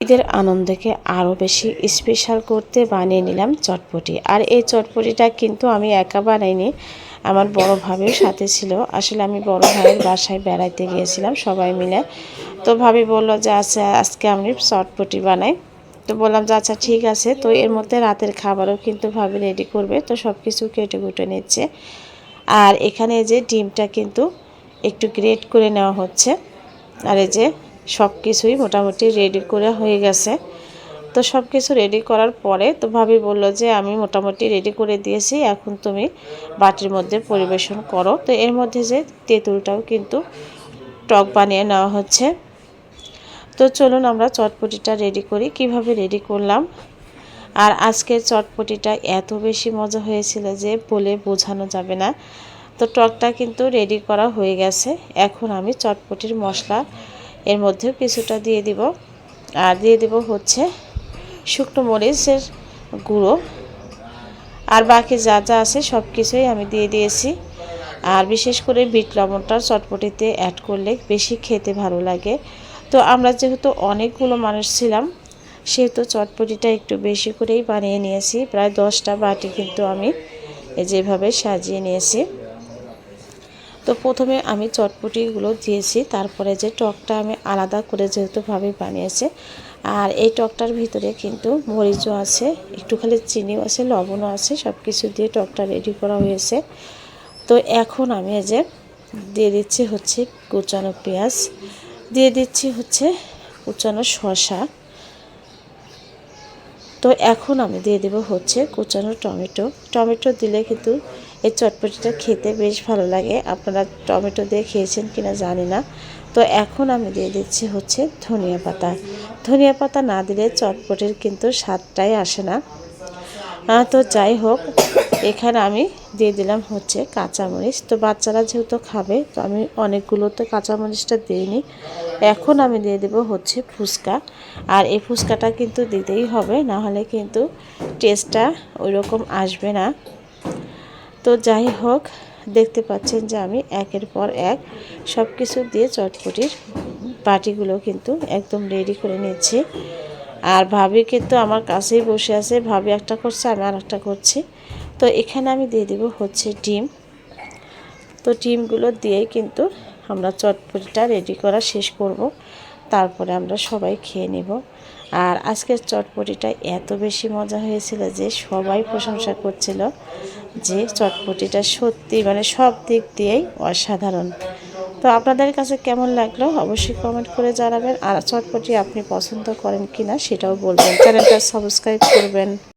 ঈদের আনন্দকে আরও বেশি স্পেশাল করতে বানিয়ে নিলাম চটপটি। আর এই চটপটিটা কিন্তু আমি একা বানাইনি, আমার বড় ভাবিও সাথে ছিল। আসলে আমি বড় ভাইয়ের বাসায় বেড়াইতে গিয়েছিলাম সবাই মিলে। তো ভাবি বলল যে আচ্ছা আজকে আমি চটপটি বানাই। তো বললাম যে আচ্ছা ঠিক আছে। তো এর মধ্যে রাতের খাবারও কিন্তু ভাবি রেডি করবে, তো সব কিছু কেটে কুটে নিচ্ছে। আর এখানে যে ডিমটা কিন্তু একটু গ্রেট করে নেওয়া হচ্ছে। আর এই যে সব কিছুই মোটামুটি রেডি করে হয়ে গেছে। তো সব কিছু রেডি করার পরে তো ভাবি বলল যে আমি মোটামুটি রেডি করে দিয়েছি, এখন তুমি বাটির মধ্যে পরিবেশন করো। তো এর মধ্যে যে তেঁতুলটাও কিন্তু টক বানিয়ে নেওয়া হচ্ছে। তো চলুন আমরা চটপটিটা রেডি করি। কিভাবে রেডি করলাম। আর আজকের চটপটিটা এত বেশি মজা হয়েছিল যে বলে বোঝানো যাবে না। তো টকটা কিন্তু রেডি করা হয়ে গেছে। এখন আমি চটপটির মশলা এর মধ্যেও কিছুটা দিয়ে দিব। আর দিয়ে দিব হচ্ছে শুকনো মরিচের গুঁড়ো। আর বাকি যা যা আছে সব কিছুই আমি দিয়ে দিয়েছি। আর বিশেষ করে বিট লবণটা চটপটিতে অ্যাড করলে বেশি খেতে ভালো লাগে। তো আমরা যেহেতু অনেকগুলো মানুষ ছিলাম, সেহেতু চটপটিটা একটু বেশি করেই বানিয়ে নিয়েছি। প্রায় 10টা বাটি কিন্তু আমি যেভাবে সাজিয়ে নিয়েছি। তো প্রথমে আমি চটপটিগুলো দিয়েছি, তারপরে যে টকটা আমি আলাদা করে যেহেতু ভাবে বানিয়েছে। আর এই টকটার ভিতরে কিন্তু মরিচও আছে, একটু খালি চিনিও আছে, লবণও আছে, সব কিছু দিয়ে টকটা রেডি করা হয়েছে। তো এখন আমি যে দিয়ে দিচ্ছি হচ্ছে কুচানো পেঁয়াজ, দিয়ে দিচ্ছি হচ্ছে কুচানো শসা। তো এখন আমি দিয়ে দেব হচ্ছে কুচানো টমেটো দিলে কিন্তু এই চটপটিটা খেতে বেশ ভালো লাগে। আপনারা টমেটো দিয়ে খেয়েছেন কিনা জানি না। তো এখন আমি দিয়ে দিচ্ছি হচ্ছে ধনিয়া পাতা না দিলে চটপটির কিন্তু স্বাদটাই আসে না। তো যাই হোক, এখানে আমি দিয়ে দিলাম হচ্ছে কাঁচামরিচ। তো বাচ্চারা যেহেতু খাবে, তো আমি অনেকগুলো তো কাঁচামরিচটা দিইনি। এখন আমি দিয়ে দেব হচ্ছে ফুচকা। আর এই ফুচকাটা কিন্তু দিতেই হবে, না হলে কিন্তু টেস্টটা ওই রকম আসবে না। তো যাই হোক, দেখতে পাচ্ছেন যে আমি একের পর এক সব কিছু দিয়ে চটপটির বাটিগুলো কিন্তু একদম রেডি করে নিচ্ছি। আর ভাবি কিন্তু আমার কাছেই বসে আছে, ভাবি একটা করছে, আমি আর একটা করছি। তো এখানে আমি দিয়ে দেব হচ্ছে ডিম। তো ডিমগুলো দিয়েই কিন্তু আমরা চটপটিটা রেডি করা শেষ করব। তারপরে আমরা সবাই খেয়ে নেব। আর আজকের চটপটিটা এত বেশি মজা হয়েছিল যে সবাই প্রশংসা করছিল যে চটপটিটা সত্যি মানে সব দিক দিয়েই অসাধারণ। তো আপনাদের কাছে কেমন লাগলো অবশ্যই কমেন্ট করে জানাবেন। আর চটপটি আপনি পছন্দ করেন কিনা সেটাও বলবেন। চ্যানেলটা সাবস্ক্রাইব করবেন।